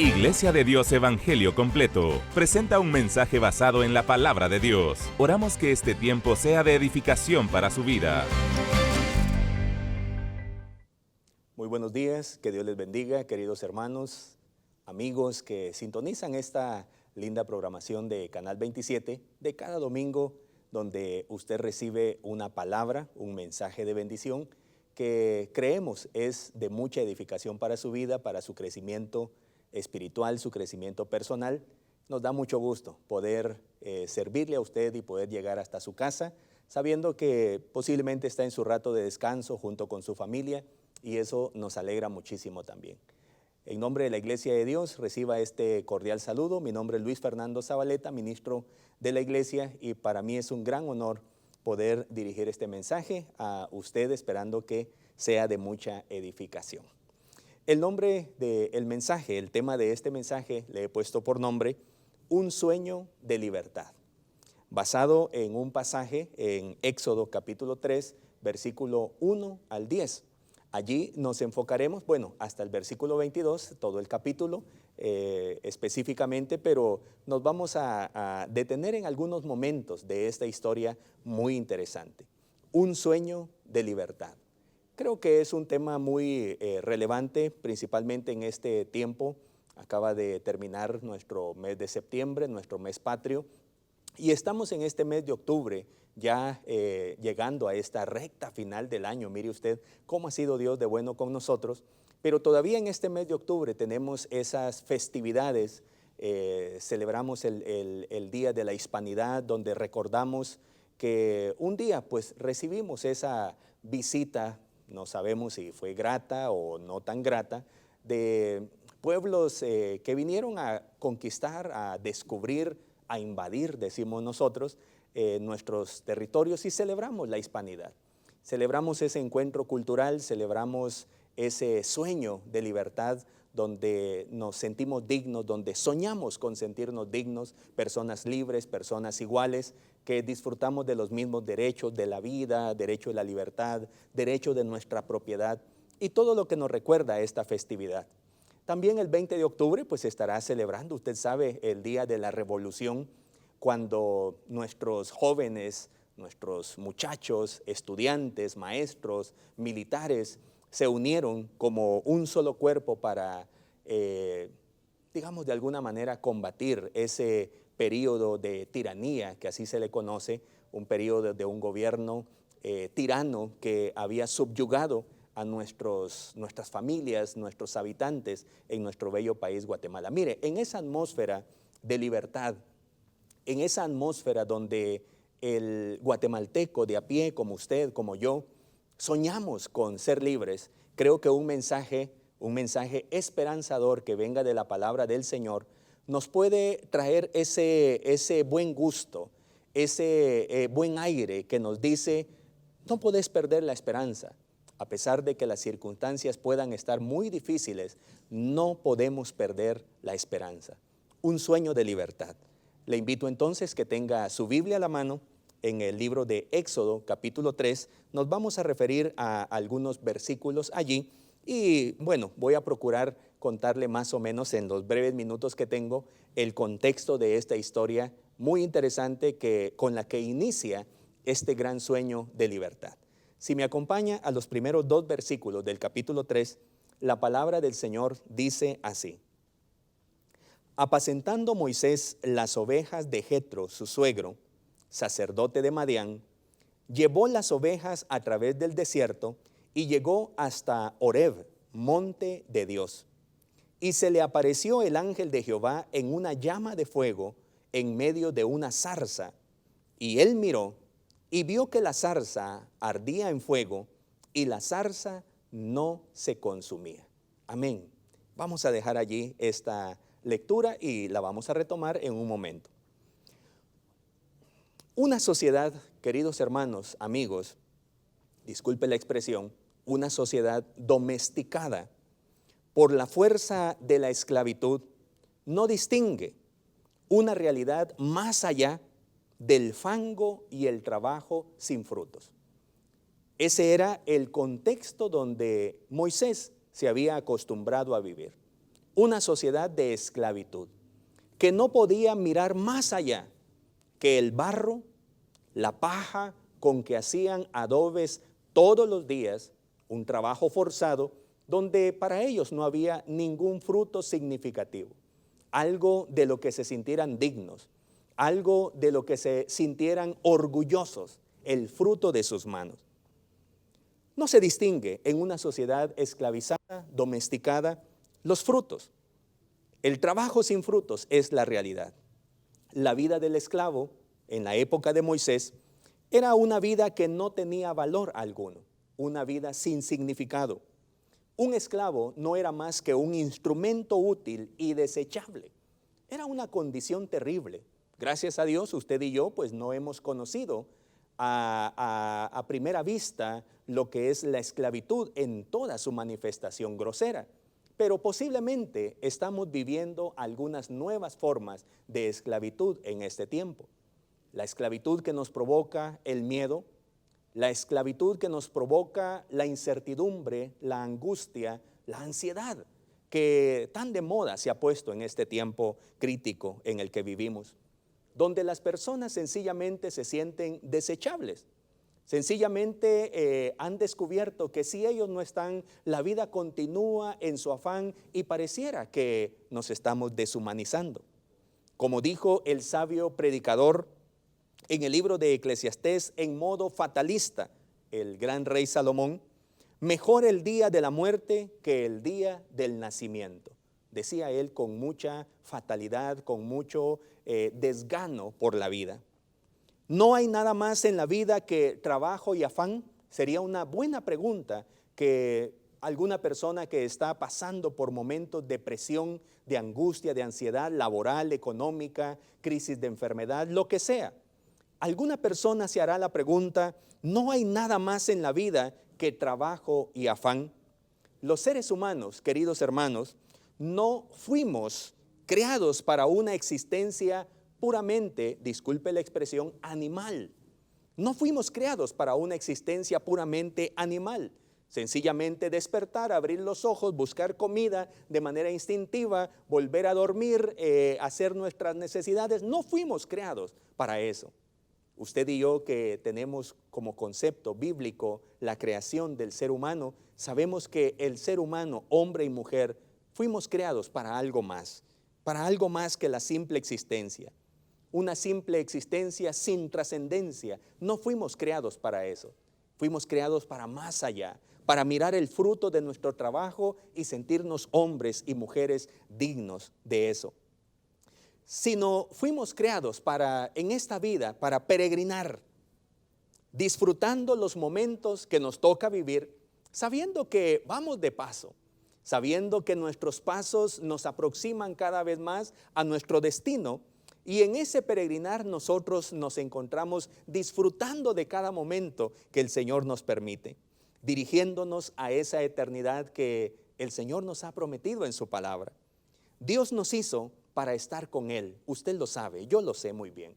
Iglesia de Dios Evangelio Completo presenta un mensaje basado en la palabra de Dios. Oramos que este tiempo sea de edificación para su vida. Muy buenos días, que Dios les bendiga, queridos hermanos, amigos que sintonizan esta linda programación de Canal 27 de cada domingo, donde usted recibe una palabra, un mensaje de bendición que creemos es de mucha edificación para su vida, para su crecimiento espiritual, su crecimiento personal. Nos da mucho gusto poder servirle a usted y poder llegar hasta su casa, sabiendo que posiblemente está en su rato de descanso junto con su familia, y eso nos alegra muchísimo también. En nombre de la Iglesia de Dios, reciba este cordial saludo. Mi nombre es Luis Fernando Zabaleta, ministro de la Iglesia, y para mí es un gran honor poder dirigir este mensaje a usted, esperando que sea de mucha edificación. El nombre del mensaje, el tema de este mensaje, le he puesto por nombre Un sueño de libertad, basado en un pasaje en Éxodo capítulo 3, versículo 1 al 10. Allí nos enfocaremos, hasta el versículo 22, todo el capítulo específicamente, pero nos vamos a detener en algunos momentos de esta historia muy interesante. Un sueño de libertad. Creo que es un tema muy relevante, principalmente en este tiempo. Acaba de terminar nuestro mes de septiembre, nuestro mes patrio, y estamos en este mes de octubre, ya llegando a esta recta final del año. Mire usted cómo ha sido Dios de bueno con nosotros, pero todavía en este mes de octubre tenemos esas festividades. Celebramos el Día de la Hispanidad, donde recordamos que un día pues recibimos esa visita, no sabemos si fue grata o no tan grata, de pueblos que vinieron a conquistar, a descubrir, a invadir, decimos nosotros, nuestros territorios, y celebramos la hispanidad. Celebramos ese encuentro cultural, celebramos ese sueño de libertad donde nos sentimos dignos, donde soñamos con sentirnos dignos, personas libres, personas iguales, que disfrutamos de los mismos derechos de la vida, derecho de la libertad, derecho de nuestra propiedad y todo lo que nos recuerda a esta festividad. También el 20 de octubre pues estará celebrando, usted sabe, el Día de la Revolución, cuando nuestros jóvenes, nuestros muchachos, estudiantes, maestros, militares, se unieron como un solo cuerpo para, digamos de alguna manera, combatir ese periodo de tiranía, que así se le conoce, un periodo de un gobierno tirano que había subyugado a nuestras familias, nuestros habitantes en nuestro bello país Guatemala. Mire, en esa atmósfera de libertad, en esa atmósfera donde el guatemalteco de a pie, como usted, como yo, soñamos con ser libres, creo que un mensaje esperanzador que venga de la palabra del Señor nos puede traer ese buen gusto, ese buen aire que nos dice: no podés perder la esperanza. A pesar de que las circunstancias puedan estar muy difíciles, no podemos perder la esperanza. Un sueño de libertad. Le invito entonces que tenga su Biblia a la mano. En el libro de Éxodo, capítulo 3, nos vamos a referir a algunos versículos allí. Y voy a procurar contarle más o menos en los breves minutos que tengo el contexto de esta historia muy interesante con la que inicia este gran sueño de libertad. Si me acompaña a los primeros 2 versículos del capítulo 3, la palabra del Señor dice así: Apacentando Moisés las ovejas de Jetro, su suegro, sacerdote de Madián, llevó las ovejas a través del desierto y llegó hasta Horeb, monte de Dios. Y se le apareció el ángel de Jehová en una llama de fuego en medio de una zarza. Y él miró y vio que la zarza ardía en fuego y la zarza no se consumía. Amén. Vamos a dejar allí esta lectura y la vamos a retomar en un momento. Una sociedad, queridos hermanos, amigos, disculpe la expresión, una sociedad domesticada por la fuerza de la esclavitud, no distingue una realidad más allá del fango y el trabajo sin frutos. Ese era el contexto donde Moisés se había acostumbrado a vivir. una sociedad de esclavitud, que no podía mirar más allá que el barro, la paja con que hacían adobes todos los días, un trabajo forzado, donde para ellos no había ningún fruto significativo, algo de lo que se sintieran dignos, algo de lo que se sintieran orgullosos, el fruto de sus manos. No se distingue en una sociedad esclavizada, domesticada, los frutos. El trabajo sin frutos es la realidad. La vida del esclavo en la época de Moisés era una vida que no tenía valor alguno, una vida sin significado. Un esclavo no era más que un instrumento útil y desechable. Era una condición terrible. Gracias a Dios, usted y yo pues no hemos conocido a primera vista lo que es la esclavitud en toda su manifestación grosera. Pero posiblemente estamos viviendo algunas nuevas formas de esclavitud en este tiempo. La esclavitud que nos provoca el miedo, la esclavitud que nos provoca la incertidumbre, la angustia, la ansiedad, que tan de moda se ha puesto en este tiempo crítico en el que vivimos, donde las personas sencillamente se sienten desechables. Sencillamente han descubierto que si ellos no están, la vida continúa en su afán y pareciera que nos estamos deshumanizando. Como dijo el sabio predicador en el libro de Eclesiastés en modo fatalista, el gran rey Salomón, mejor el día de la muerte que el día del nacimiento. Decía él con mucha fatalidad, con mucho desgano por la vida. ¿No hay nada más en la vida que trabajo y afán? Sería una buena pregunta que alguna persona que está pasando por momentos de presión, de angustia, de ansiedad laboral, económica, crisis de enfermedad, lo que sea. Alguna persona se hará la pregunta, ¿no hay nada más en la vida que trabajo y afán? Los seres humanos, queridos hermanos, no fuimos creados para una existencia puramente, disculpe la expresión, animal. No fuimos creados para una existencia puramente animal. Sencillamente despertar, abrir los ojos, buscar comida de manera instintiva, volver a dormir, hacer nuestras necesidades. No fuimos creados para eso. Usted y yo que tenemos como concepto bíblico la creación del ser humano, sabemos que el ser humano, hombre y mujer, fuimos creados para algo más que la simple existencia. Una simple existencia sin trascendencia. No fuimos creados para eso. Fuimos creados para más allá, para mirar el fruto de nuestro trabajo y sentirnos hombres y mujeres dignos de eso. Sino fuimos creados en esta vida, para peregrinar, disfrutando los momentos que nos toca vivir, sabiendo que vamos de paso, sabiendo que nuestros pasos nos aproximan cada vez más a nuestro destino. Y en ese peregrinar nosotros nos encontramos disfrutando de cada momento que el Señor nos permite, dirigiéndonos a esa eternidad que el Señor nos ha prometido en su palabra. Dios nos hizo para estar con Él. Usted lo sabe, yo lo sé muy bien.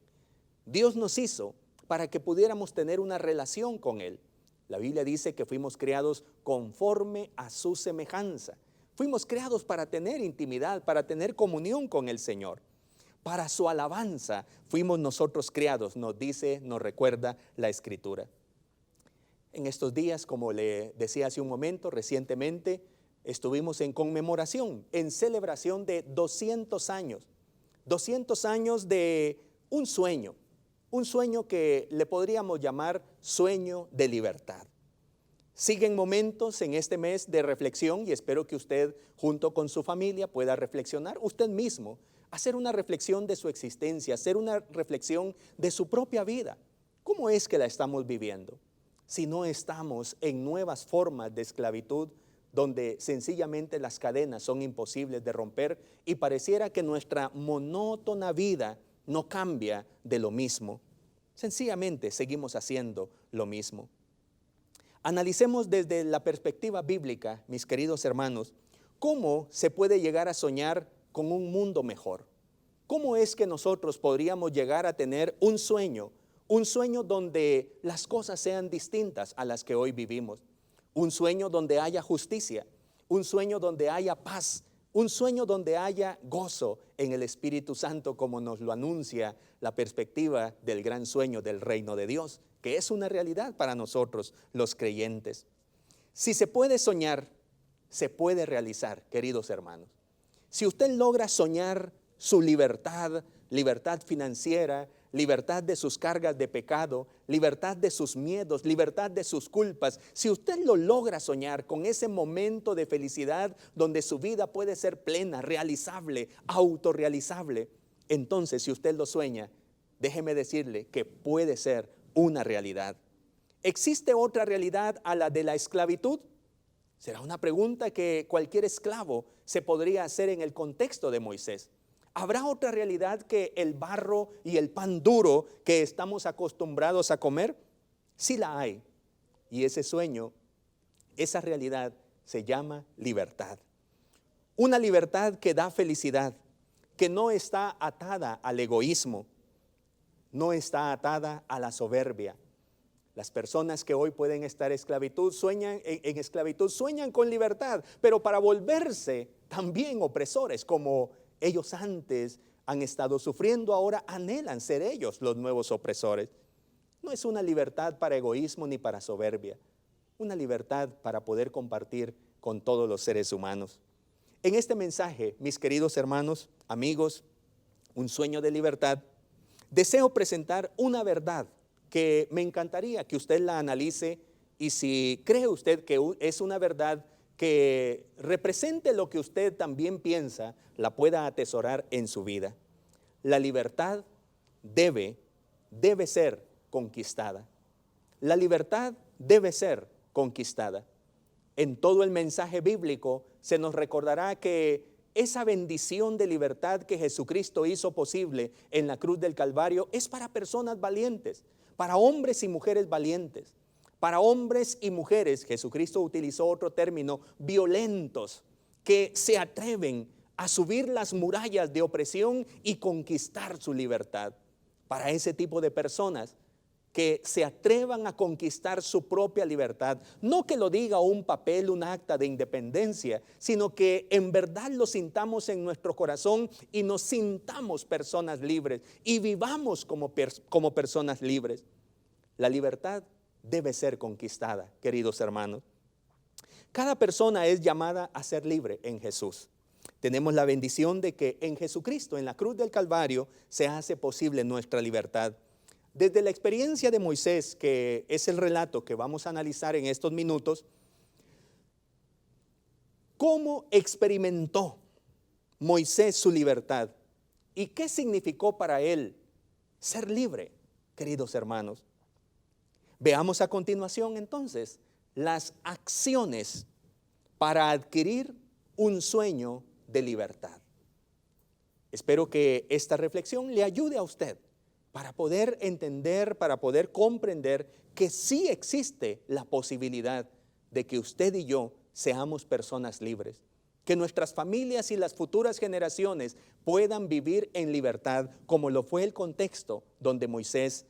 Dios nos hizo para que pudiéramos tener una relación con Él. La Biblia dice que fuimos creados conforme a su semejanza. Fuimos creados para tener intimidad, para tener comunión con el Señor. Para su alabanza fuimos nosotros creados, nos dice, nos recuerda la Escritura. En estos días, como le decía hace un momento, recientemente estuvimos en conmemoración, en celebración de 200 años. 200 años de un sueño que le podríamos llamar sueño de libertad. Siguen momentos en este mes de reflexión y espero que usted junto con su familia pueda reflexionar usted mismo, hacer una reflexión de su existencia, hacer una reflexión de su propia vida. ¿Cómo es que la estamos viviendo? Si no estamos en nuevas formas de esclavitud, donde sencillamente las cadenas son imposibles de romper y pareciera que nuestra monótona vida no cambia de lo mismo. Sencillamente seguimos haciendo lo mismo. Analicemos desde la perspectiva bíblica, mis queridos hermanos, cómo se puede llegar a soñar con un mundo mejor. ¿Cómo es que nosotros podríamos llegar a tener un sueño donde las cosas sean distintas a las que hoy vivimos? Un sueño donde haya justicia, un sueño donde haya paz, Un sueño donde haya gozo en el Espíritu Santo, como nos lo anuncia la perspectiva del gran sueño del reino de Dios, que es una realidad para nosotros los creyentes. Si se puede soñar, se puede realizar, queridos hermanos. Si usted logra soñar su libertad, libertad financiera, libertad de sus cargas de pecado, libertad de sus miedos, libertad de sus culpas, si usted lo logra soñar con ese momento de felicidad donde su vida puede ser plena, realizable, autorrealizable, entonces si usted lo sueña, déjeme decirle que puede ser una realidad. ¿Existe otra realidad a la de la esclavitud? Será una pregunta que cualquier esclavo se podría hacer en el contexto de Moisés. ¿Habrá otra realidad que el barro y el pan duro que estamos acostumbrados a comer? Sí la hay. Y ese sueño, esa realidad se llama libertad. Una libertad que da felicidad, que no está atada al egoísmo, no está atada a la soberbia. Las personas que hoy pueden estar en esclavitud sueñan con libertad, pero para volverse también opresores, como ellos antes han estado sufriendo, ahora anhelan ser ellos los nuevos opresores. No es una libertad para egoísmo ni para soberbia, una libertad para poder compartir con todos los seres humanos. En este mensaje, mis queridos hermanos, amigos, un sueño de libertad, deseo presentar una verdad que me encantaría que usted la analice, y si cree usted que es una verdad que represente lo que usted también piensa, la pueda atesorar en su vida. La libertad debe ser conquistada. La libertad debe ser conquistada. En todo el mensaje bíblico se nos recordará que esa bendición de libertad que Jesucristo hizo posible en la cruz del Calvario es para personas valientes, para hombres y mujeres valientes. Para hombres y mujeres, Jesucristo utilizó otro término, violentos, que se atreven a subir las murallas de opresión y conquistar su libertad. Para ese tipo de personas que se atrevan a conquistar su propia libertad, no que lo diga un papel, un acta de independencia, sino que en verdad lo sintamos en nuestro corazón y nos sintamos personas libres y vivamos como personas libres. La libertad debe ser conquistada, queridos hermanos. Cada persona es llamada a ser libre en Jesús. Tenemos la bendición de que en Jesucristo, en la cruz del Calvario, se hace posible nuestra libertad. Desde la experiencia de Moisés, que es el relato que vamos a analizar en estos minutos, ¿cómo experimentó Moisés su libertad? ¿Y qué significó para él ser libre, queridos hermanos? Veamos a continuación entonces las acciones para adquirir un sueño de libertad. Espero que esta reflexión le ayude a usted para poder entender, para poder comprender que sí existe la posibilidad de que usted y yo seamos personas libres, que nuestras familias y las futuras generaciones puedan vivir en libertad, como lo fue el contexto donde Moisés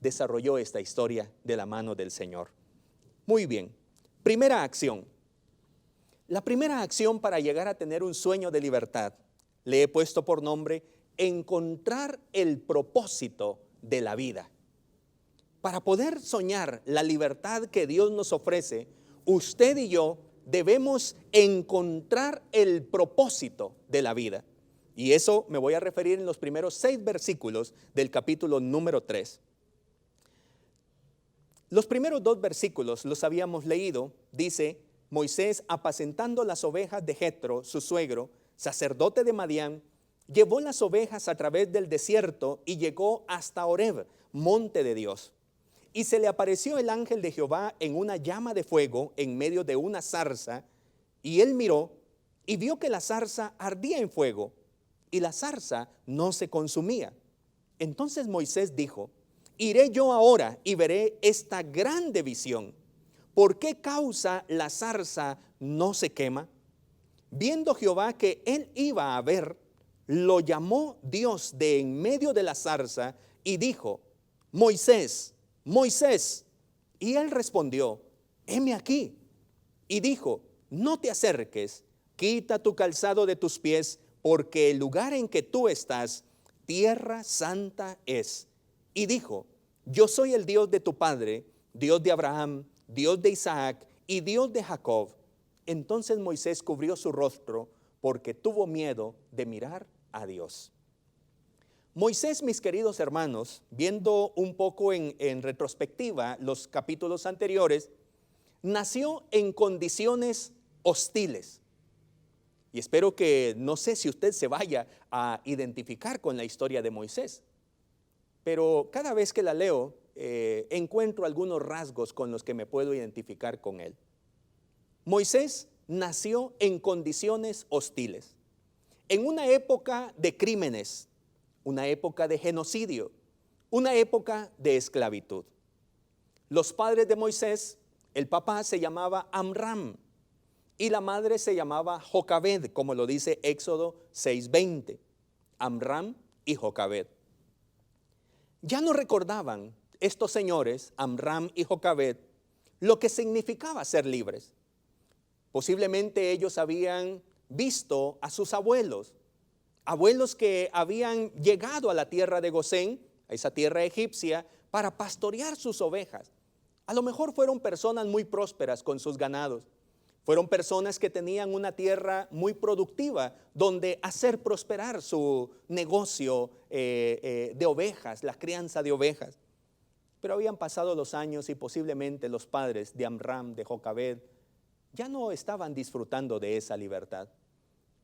desarrolló esta historia de la mano del Señor. Muy bien, primera acción. La primera acción para llegar a tener un sueño de libertad, le he puesto por nombre encontrar el propósito de la vida. Para poder soñar la libertad que Dios nos ofrece, usted y yo debemos encontrar el propósito de la vida. Y eso me voy a referir en los primeros 6 versículos del capítulo número 3. Los primeros 2 versículos los habíamos leído. Dice: Moisés, apacentando las ovejas de Jetro, su suegro, sacerdote de Madián, llevó las ovejas a través del desierto y llegó hasta Horeb, monte de Dios. Y se le apareció el ángel de Jehová en una llama de fuego en medio de una zarza, y él miró y vio que la zarza ardía en fuego, y la zarza no se consumía. Entonces Moisés dijo: iré yo ahora y veré esta grande visión. ¿Por qué causa la zarza no se quema? Viendo Jehová que él iba a ver, lo llamó Dios de en medio de la zarza y dijo: Moisés, Moisés. Y él respondió: heme aquí. Y dijo: no te acerques, quita tu calzado de tus pies, porque el lugar en que tú estás, tierra santa es. Y dijo, yo soy el Dios de tu padre, Dios de Abraham, Dios de Isaac y Dios de Jacob. Entonces Moisés cubrió su rostro porque tuvo miedo de mirar a Dios. Moisés, mis queridos hermanos, viendo un poco en retrospectiva los capítulos anteriores, nació en condiciones hostiles. Y espero que, no sé si usted se vaya a identificar con la historia de Moisés, pero cada vez que la leo, encuentro algunos rasgos con los que me puedo identificar con él. Moisés nació en condiciones hostiles, en una época de crímenes, una época de genocidio, una época de esclavitud. Los padres de Moisés, el papá se llamaba Amram y la madre se llamaba Jocabed, como lo dice Éxodo 6:20, Amram y Jocabed. Ya no recordaban estos señores, Amram y Jocabed, lo que significaba ser libres. Posiblemente ellos habían visto a sus abuelos que habían llegado a la tierra de Gosén, a esa tierra egipcia, para pastorear sus ovejas. A lo mejor fueron personas muy prósperas con sus ganados. Fueron personas que tenían una tierra muy productiva donde hacer prosperar su negocio de ovejas, la crianza de ovejas. Pero habían pasado los años y posiblemente los padres de Amram, de Jocabed, ya no estaban disfrutando de esa libertad.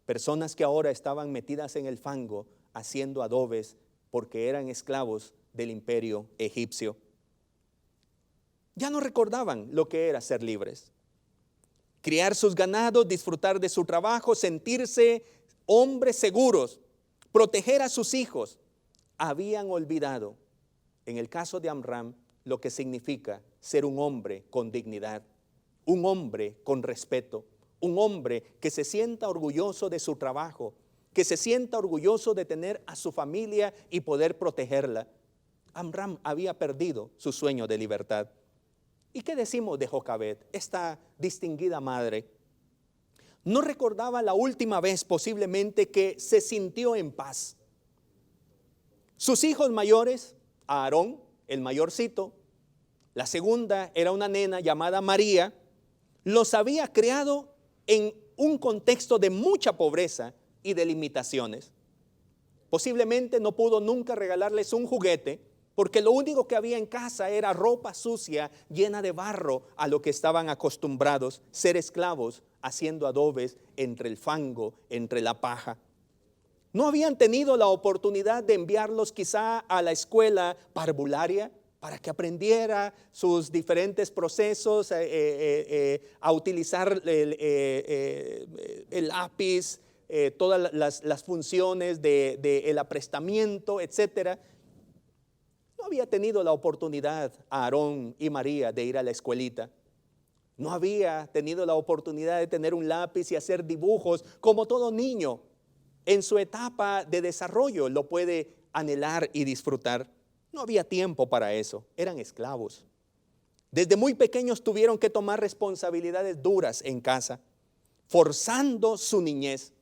Personas que ahora estaban metidas en el fango haciendo adobes porque eran esclavos del imperio egipcio. Ya no recordaban lo que era ser libres. Criar sus ganados, disfrutar de su trabajo, sentirse hombres seguros, proteger a sus hijos. Habían olvidado, en el caso de Amram, lo que significa ser un hombre con dignidad, un hombre con respeto, un hombre que se sienta orgulloso de su trabajo, que se sienta orgulloso de tener a su familia y poder protegerla. Amram había perdido su sueño de libertad. ¿Y qué decimos de Jocabed, esta distinguida madre? No recordaba la última vez posiblemente que se sintió en paz. Sus hijos mayores, Aarón, el mayorcito, la segunda era una nena llamada María, los había criado en un contexto de mucha pobreza y de limitaciones. Posiblemente no pudo nunca regalarles un juguete, porque lo único que había en casa era ropa sucia, llena de barro, a lo que estaban acostumbrados, ser esclavos, haciendo adobes entre el fango, entre la paja. No habían tenido la oportunidad de enviarlos quizá a la escuela parvularia para que aprendiera sus diferentes procesos, a utilizar el lápiz, todas las funciones del aprestamiento, etcétera. No había tenido la oportunidad Aarón y María de ir a la escuelita. No había tenido la oportunidad de tener un lápiz y hacer dibujos como todo niño en su etapa de desarrollo lo puede anhelar y disfrutar. No había tiempo para eso, eran esclavos. Desde muy pequeños tuvieron que tomar responsabilidades duras en casa, forzando su niñez.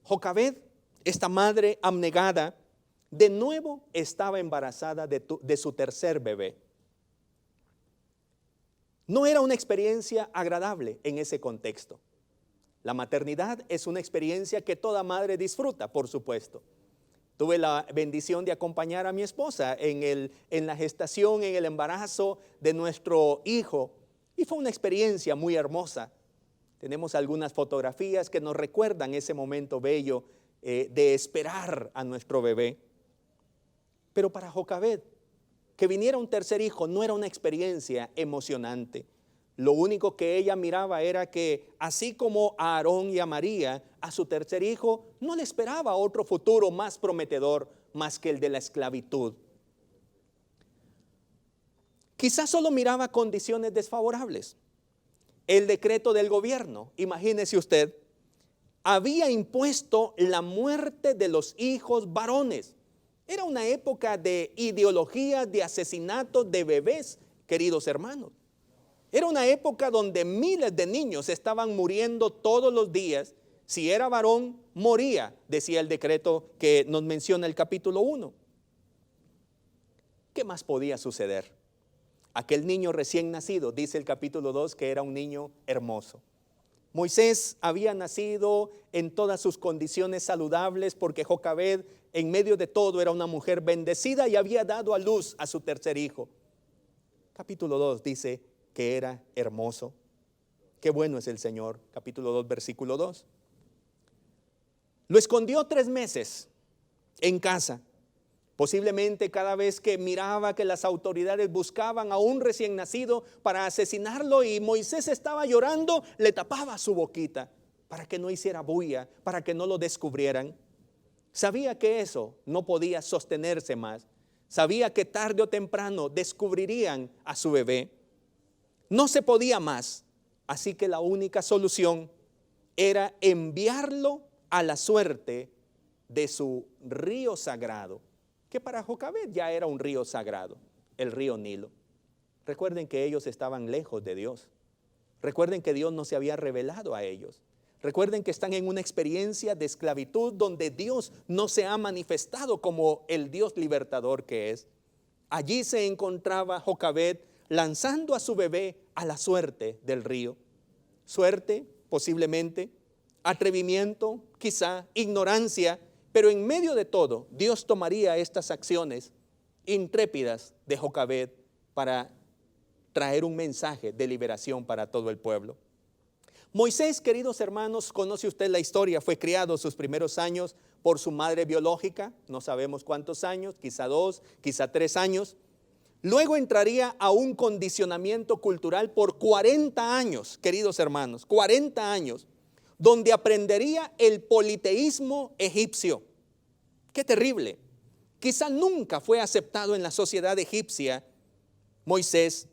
Jocabed, esta madre abnegada, de nuevo estaba embarazada de su tercer bebé. No era una experiencia agradable en ese contexto. La maternidad es una experiencia que toda madre disfruta, por supuesto. Tuve la bendición de acompañar a mi esposa en la gestación, en el embarazo de nuestro hijo, y fue una experiencia muy hermosa. Tenemos algunas fotografías que nos recuerdan ese momento bello de esperar a nuestro bebé. Pero para Jocabed, que viniera un tercer hijo no era una experiencia emocionante. Lo único que ella miraba era que así como a Aarón y a María, a su tercer hijo no le esperaba otro futuro más prometedor más que el de la esclavitud. Quizás solo miraba condiciones desfavorables. El decreto del gobierno, imagínese usted, había impuesto la muerte de los hijos varones. Era una época de ideologías, de asesinatos de bebés, queridos hermanos. Era una época donde miles de niños estaban muriendo todos los días Si era varón, moría, decía el decreto que nos menciona el capítulo 1. ¿Qué más podía suceder? Aquel niño recién nacido, dice el capítulo 2, que era un niño hermoso. Moisés había nacido en todas sus condiciones saludables porque Jocabed, en medio de todo, era una mujer bendecida y había dado a luz a su tercer hijo. Capítulo 2 dice que era hermoso. Qué bueno es el Señor. Capítulo 2, versículo 2. Lo escondió 3 meses en casa. Posiblemente cada vez que miraba que las autoridades buscaban a un recién nacido para asesinarlo y Moisés estaba llorando, le tapaba su boquita para que no hiciera bulla, para que no lo descubrieran. Sabía que eso no podía sostenerse más. Sabía que tarde o temprano descubrirían a su bebé. No se podía más, así que la única solución era enviarlo a la suerte de su río sagrado, que para Jocabed ya era un río sagrado, el río Nilo. Recuerden que ellos estaban lejos de Dios. Recuerden que Dios no se había revelado a ellos. Recuerden que están en una experiencia de esclavitud donde Dios no se ha manifestado como el Dios libertador que es. Allí se encontraba Jocabed lanzando a su bebé a la suerte del río. Suerte, posiblemente, atrevimiento, quizá, ignorancia, pero en medio de todo, Dios tomaría estas acciones intrépidas de Jocabed para traer un mensaje de liberación para todo el pueblo. Moisés, queridos hermanos, conoce usted la historia, fue criado sus primeros años por su madre biológica, no sabemos cuántos años, quizá 2, quizá 3 años. Luego entraría a un condicionamiento cultural por 40 años, queridos hermanos, 40 años, donde aprendería el politeísmo egipcio. ¡Qué terrible! Quizá nunca fue aceptado en la sociedad egipcia Moisés.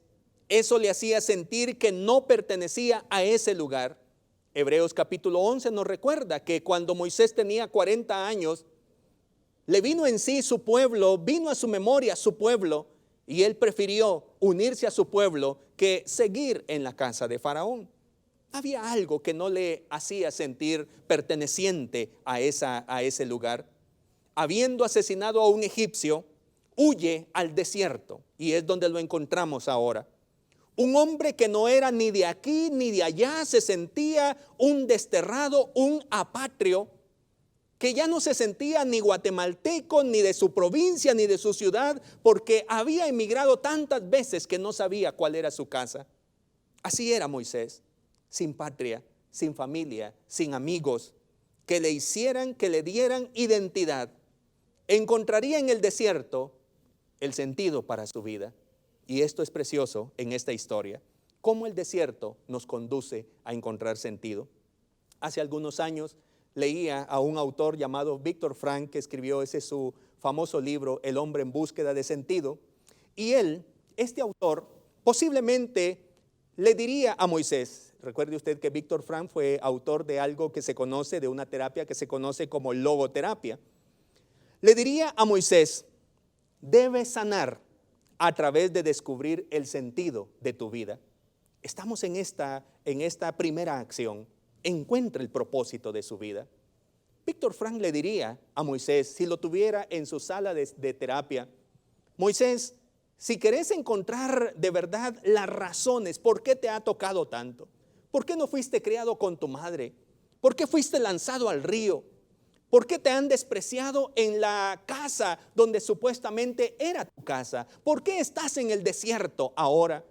Eso le hacía sentir que no pertenecía a ese lugar. Hebreos capítulo 11 nos recuerda que cuando Moisés tenía 40 años, le vino en sí su pueblo, vino a su memoria su pueblo, y él prefirió unirse a su pueblo que seguir en la casa de Faraón. Había algo que no le hacía sentir perteneciente a ese lugar. Habiendo asesinado a un egipcio, huye al desierto, y es donde lo encontramos ahora. Un hombre que no era ni de aquí ni de allá, se sentía un desterrado, un apatrio, que ya no se sentía ni guatemalteco, ni de su provincia, ni de su ciudad, porque había emigrado tantas veces que no sabía cuál era su casa. Así era Moisés, sin patria, sin familia, sin amigos, que le hicieran, que le dieran identidad. Encontraría en el desierto el sentido para su vida. Y esto es precioso en esta historia, cómo el desierto nos conduce a encontrar sentido. Hace algunos años leía a un autor llamado Víctor Frank, que escribió su famoso libro, El hombre en búsqueda de sentido. Y este autor, posiblemente le diría a Moisés, recuerde usted que Víctor Frank fue autor de algo que se conoce, de una terapia que se conoce como logoterapia. Le diría a Moisés, debes sanar a través de descubrir el sentido de tu vida. Estamos en esta primera acción. Encuentra el propósito de su vida. Víctor Frank le diría a Moisés, si lo tuviera en su sala de terapia, Moisés, si querés encontrar de verdad las razones, ¿por qué te ha tocado tanto? ¿Por qué no fuiste criado con tu madre? ¿Por qué fuiste lanzado al río? ¿Por qué te han despreciado en la casa donde supuestamente era tu casa? ¿Por qué estás en el desierto ahora?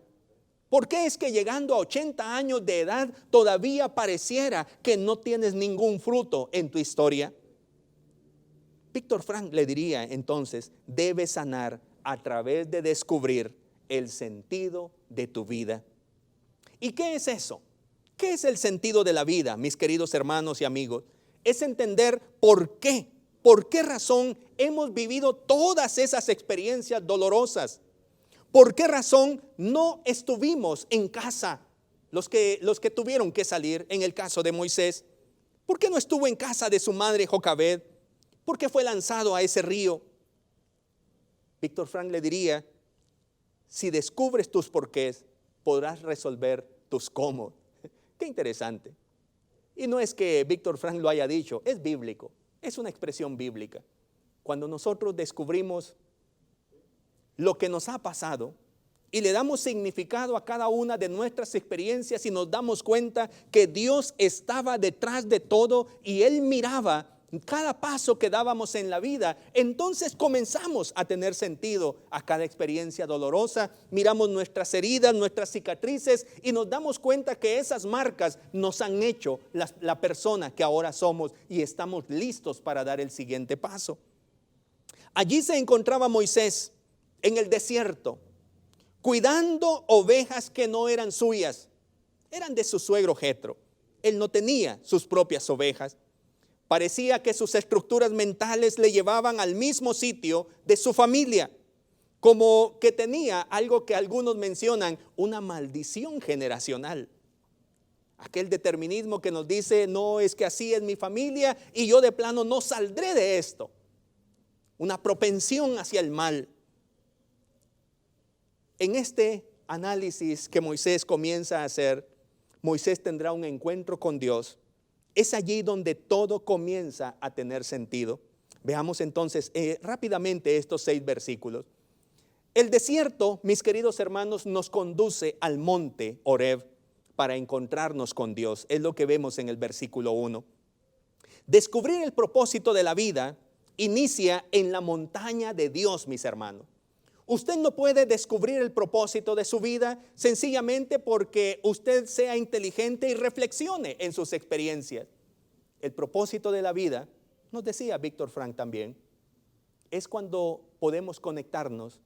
¿Por qué es que llegando a 80 años de edad todavía pareciera que no tienes ningún fruto en tu historia? Víctor Frank le diría entonces, debes sanar a través de descubrir el sentido de tu vida. ¿Y qué es eso? ¿Qué es el sentido de la vida, mis queridos hermanos y amigos? Es entender por qué razón hemos vivido todas esas experiencias dolorosas. ¿Por qué razón no estuvimos en casa los que tuvieron que salir en el caso de Moisés? ¿Por qué no estuvo en casa de su madre Jocabed? ¿Por qué fue lanzado a ese río? Víctor Frank le diría, si descubres tus porqués, podrás resolver tus cómo. Qué interesante. Y no es que Víctor Frank lo haya dicho, es bíblico, es una expresión bíblica. Cuando nosotros descubrimos lo que nos ha pasado y le damos significado a cada una de nuestras experiencias y nos damos cuenta que Dios estaba detrás de todo y Él miraba cada paso que dábamos en la vida, entonces comenzamos a tener sentido a cada experiencia dolorosa. Miramos nuestras heridas, nuestras cicatrices y nos damos cuenta que esas marcas nos han hecho la persona que ahora somos y estamos listos para dar el siguiente paso. Allí se encontraba Moisés en el desierto, cuidando ovejas que no eran suyas, eran de su suegro Jetro. Él no tenía sus propias ovejas. Parecía que sus estructuras mentales le llevaban al mismo sitio de su familia, como que tenía algo que algunos mencionan, una maldición generacional. Aquel determinismo que nos dice, no, es que así es mi familia y yo de plano no saldré de esto. Una propensión hacia el mal. En este análisis que Moisés comienza a hacer, Moisés tendrá un encuentro con Dios. Es allí donde todo comienza a tener sentido. Veamos entonces rápidamente estos 6 versículos. El desierto, mis queridos hermanos, nos conduce al monte Horeb para encontrarnos con Dios. Es lo que vemos en el versículo 1. Descubrir el propósito de la vida inicia en la montaña de Dios, mis hermanos. Usted no puede descubrir el propósito de su vida sencillamente porque usted sea inteligente y reflexione en sus experiencias. El propósito de la vida, nos decía Víctor Frank también, es cuando podemos conectarnos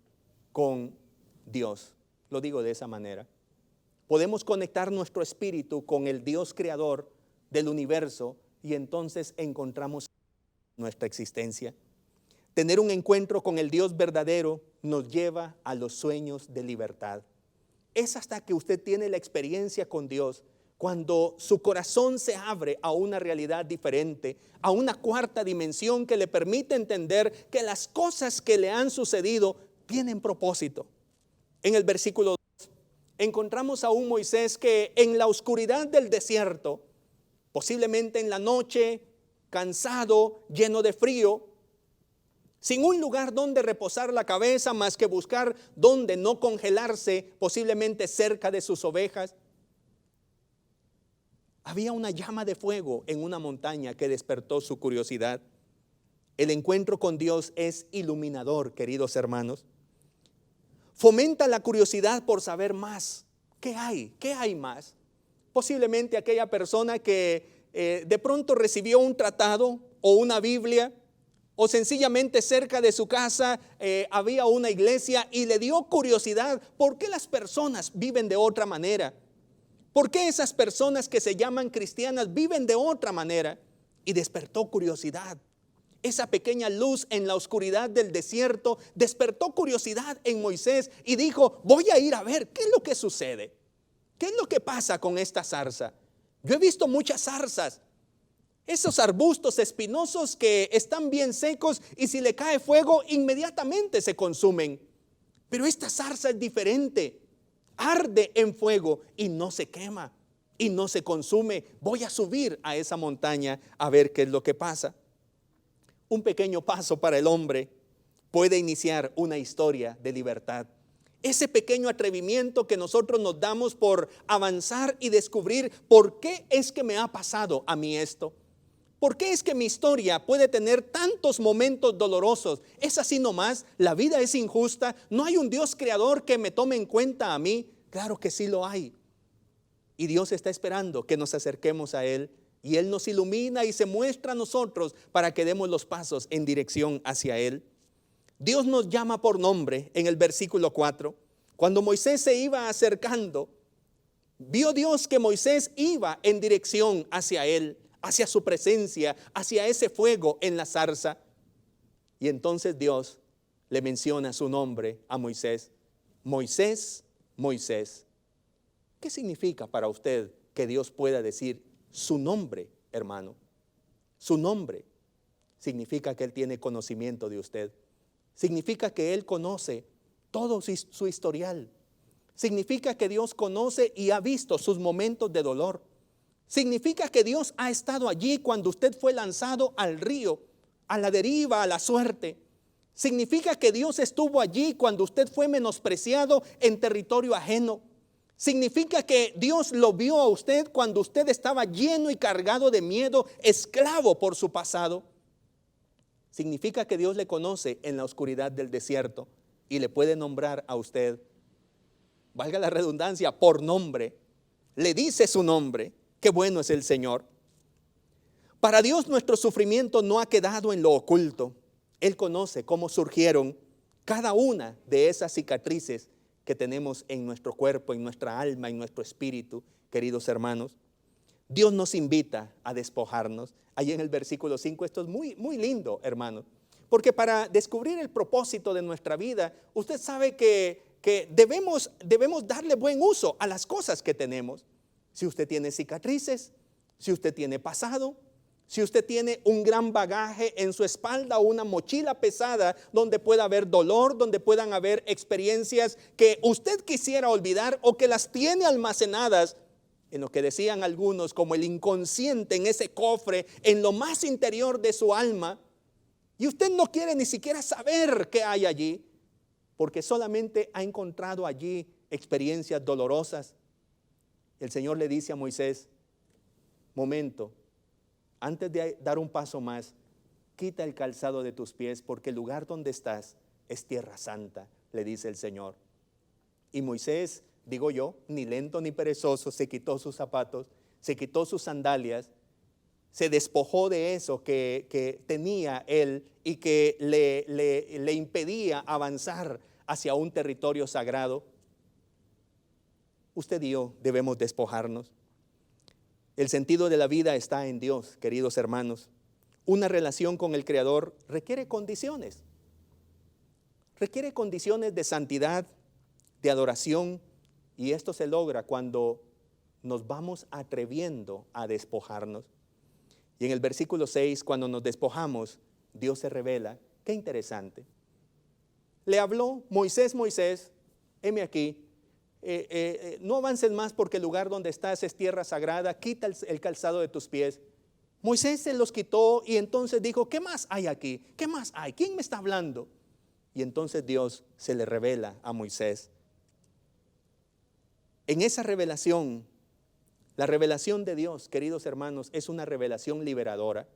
con Dios. Lo digo de esa manera. Podemos conectar nuestro espíritu con el Dios creador del universo y entonces encontramos nuestra existencia. Tener un encuentro con el Dios verdadero nos lleva a los sueños de libertad. Es hasta que usted tiene la experiencia con Dios, cuando su corazón se abre a una realidad diferente, a una cuarta dimensión que le permite entender que las cosas que le han sucedido tienen propósito. En el versículo 2 encontramos a un Moisés que en la oscuridad del desierto, posiblemente en la noche, cansado, lleno de frío, sin un lugar donde reposar la cabeza más que buscar donde no congelarse, posiblemente cerca de sus ovejas. Había una llama de fuego en una montaña que despertó su curiosidad. El encuentro con Dios es iluminador, queridos hermanos. Fomenta la curiosidad por saber más. ¿Qué hay? ¿Qué hay más? Posiblemente aquella persona que de pronto recibió un tratado o una Biblia, o sencillamente cerca de su casa había una iglesia y le dio curiosidad. ¿Por qué las personas viven de otra manera? ¿Por qué esas personas que se llaman cristianas viven de otra manera? Y despertó curiosidad. Esa pequeña luz en la oscuridad del desierto despertó curiosidad en Moisés y dijo, voy a ir a ver qué es lo que sucede. ¿Qué es lo que pasa con esta zarza? Yo he visto muchas zarzas. Esos arbustos espinosos que están bien secos y si le cae fuego inmediatamente se consumen. Pero esta zarza es diferente. Arde en fuego y no se quema y no se consume. Voy a subir a esa montaña a ver qué es lo que pasa. Un pequeño paso para el hombre puede iniciar una historia de libertad. Ese pequeño atrevimiento que nosotros nos damos por avanzar y descubrir por qué es que me ha pasado a mí esto. ¿Por qué es que mi historia puede tener tantos momentos dolorosos? ¿Es así nomás? ¿La vida es injusta? ¿No hay un Dios creador que me tome en cuenta a mí? Claro que sí lo hay. Y Dios está esperando que nos acerquemos a Él. Y Él nos ilumina y se muestra a nosotros para que demos los pasos en dirección hacia Él. Dios nos llama por nombre en el versículo 4. Cuando Moisés se iba acercando, vio Dios que Moisés iba en dirección hacia Él, hacia su presencia, hacia ese fuego en la zarza. Y entonces Dios le menciona su nombre a Moisés. Moisés, Moisés. ¿Qué significa para usted que Dios pueda decir su nombre, hermano? Su nombre significa que Él tiene conocimiento de usted. Significa que Él conoce todo su historial. Significa que Dios conoce y ha visto sus momentos de dolor. Significa que Dios ha estado allí cuando usted fue lanzado al río, a la deriva, a la suerte. Significa que Dios estuvo allí cuando usted fue menospreciado en territorio ajeno. Significa que Dios lo vio a usted cuando usted estaba lleno y cargado de miedo, esclavo por su pasado. Significa que Dios le conoce en la oscuridad del desierto y le puede nombrar a usted, valga la redundancia, por nombre. Le dice su nombre. Qué bueno es el Señor. Para Dios nuestro sufrimiento no ha quedado en lo oculto. Él conoce cómo surgieron cada una de esas cicatrices que tenemos en nuestro cuerpo, en nuestra alma, en nuestro espíritu, queridos hermanos. Dios nos invita a despojarnos. Ahí en el versículo 5, esto es muy, muy lindo, hermanos. Porque para descubrir el propósito de nuestra vida, usted sabe que debemos darle buen uso a las cosas que tenemos. Si usted tiene cicatrices, si usted tiene pasado, si usted tiene un gran bagaje en su espalda o una mochila pesada donde pueda haber dolor, donde puedan haber experiencias que usted quisiera olvidar o que las tiene almacenadas en lo que decían algunos como el inconsciente, en ese cofre, en lo más interior de su alma, y usted no quiere ni siquiera saber qué hay allí, porque solamente ha encontrado allí experiencias dolorosas. El Señor le dice a Moisés, momento, antes de dar un paso más, quita el calzado de tus pies, porque el lugar donde estás es tierra santa, le dice el Señor. Y Moisés, digo yo, ni lento ni perezoso, se quitó sus zapatos, se quitó sus sandalias, se despojó de eso que tenía él y que le impedía avanzar hacia un territorio sagrado. Usted y yo debemos despojarnos. El sentido de la vida está en Dios, queridos hermanos. Una relación con el Creador requiere condiciones. Requiere condiciones de santidad, de adoración, y esto se logra cuando nos vamos atreviendo a despojarnos. Y en el versículo 6, cuando nos despojamos, Dios se revela. Qué interesante. Le habló, Moisés, heme aquí. No avances más porque el lugar donde estás es tierra sagrada, quita el calzado de tus pies. Moisés se los quitó y entonces dijo, ¿qué más hay aquí? ¿Qué más hay? ¿Quién me está hablando? Y entonces Dios se le revela a Moisés. En esa revelación, la revelación de Dios, queridos hermanos, es una revelación liberadora,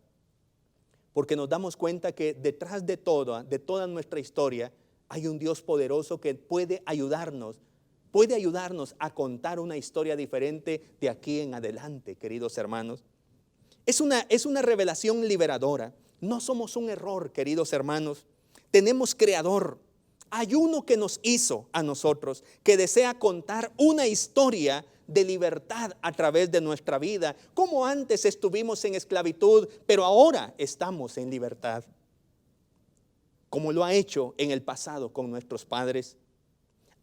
porque nos damos cuenta que detrás de toda nuestra historia, hay un Dios poderoso que puede ayudarnos a contar una historia diferente de aquí en adelante, queridos hermanos. Es una revelación liberadora. No somos un error, queridos hermanos. Tenemos creador. Hay uno que nos hizo a nosotros, que desea contar una historia de libertad a través de nuestra vida. Como antes estuvimos en esclavitud, pero ahora estamos en libertad. Como lo ha hecho en el pasado con nuestros padres.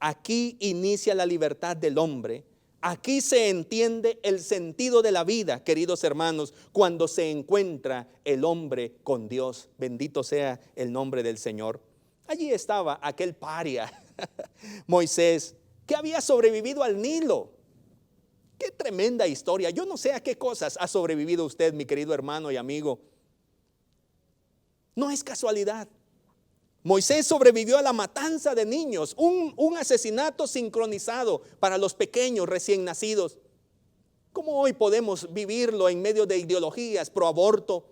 Aquí inicia la libertad del hombre. Aquí se entiende el sentido de la vida, queridos hermanos, cuando se encuentra el hombre con Dios. Bendito sea el nombre del Señor. Allí estaba aquel paria, Moisés, que había sobrevivido al Nilo. Qué tremenda historia. Yo no sé a qué cosas ha sobrevivido usted, mi querido hermano y amigo. No es casualidad. Moisés sobrevivió a la matanza de niños, un asesinato sincronizado para los pequeños recién nacidos. ¿Cómo hoy podemos vivirlo en medio de ideologías pro aborto?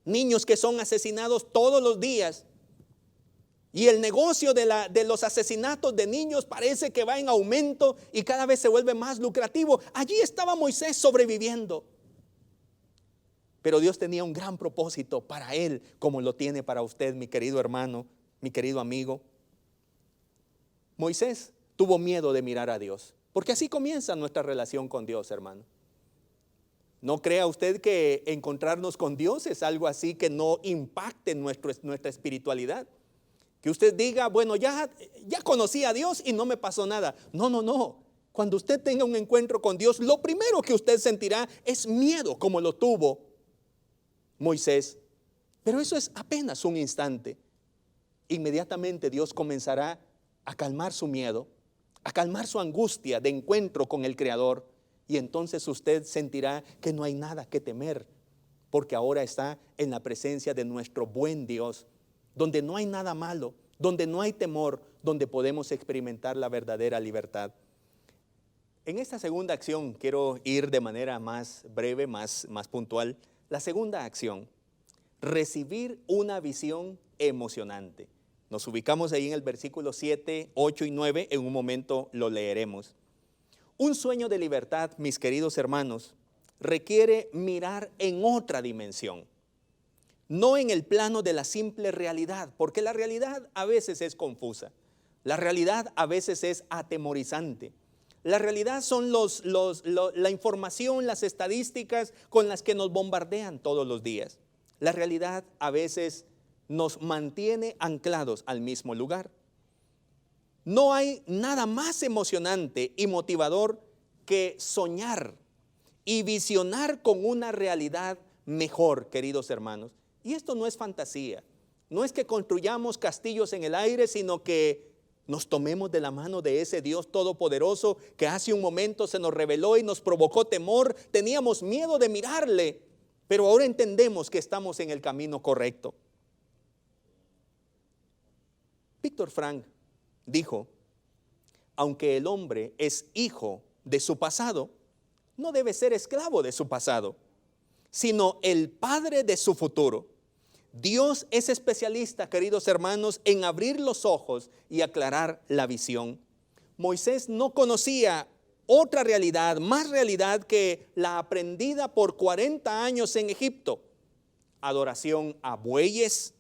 Niños que son asesinados todos los días. Y el negocio de los asesinatos de niños parece que va en aumento y cada vez se vuelve más lucrativo. Allí estaba Moisés sobreviviendo. Pero Dios tenía un gran propósito para él, como lo tiene para usted, mi querido hermano, mi querido amigo. Moisés tuvo miedo de mirar a Dios, porque así comienza nuestra relación con Dios, hermano. No crea usted que encontrarnos con Dios es algo así que no impacte nuestra espiritualidad. Que usted diga, bueno, ya conocí a Dios y no me pasó nada. No. Cuando usted tenga un encuentro con Dios, lo primero que usted sentirá es miedo, como lo tuvo Moisés. Pero eso es apenas un instante. Inmediatamente Dios comenzará a calmar su miedo, a calmar su angustia de encuentro con el Creador. Y entonces usted sentirá que no hay nada que temer, porque ahora está en la presencia de nuestro buen Dios, donde no hay nada malo, donde no hay temor, donde podemos experimentar la verdadera libertad. En esta segunda acción quiero ir de manera más breve, más puntual. La segunda acción, recibir una visión emocionante. Nos ubicamos ahí en el versículo 7, 8 y 9, en un momento lo leeremos. Un sueño de libertad, mis queridos hermanos, requiere mirar en otra dimensión, no en el plano de la simple realidad, porque la realidad a veces es confusa, la realidad a veces es atemorizante. La realidad son la información, las estadísticas con las que nos bombardean todos los días. La realidad a veces nos mantiene anclados al mismo lugar. No hay nada más emocionante y motivador que soñar y visionar con una realidad mejor, queridos hermanos. Y esto no es fantasía, no es que construyamos castillos en el aire, sino que nos tomemos de la mano de ese Dios todopoderoso que hace un momento se nos reveló y nos provocó temor. Teníamos miedo de mirarle, pero ahora entendemos que estamos en el camino correcto. Víctor Frank dijo, aunque el hombre es hijo de su pasado, no debe ser esclavo de su pasado, sino el padre de su futuro. Dios es especialista, queridos hermanos, en abrir los ojos y aclarar la visión. Moisés no conocía otra realidad, más realidad que la aprendida por 40 años en Egipto. Adoración a bueyes,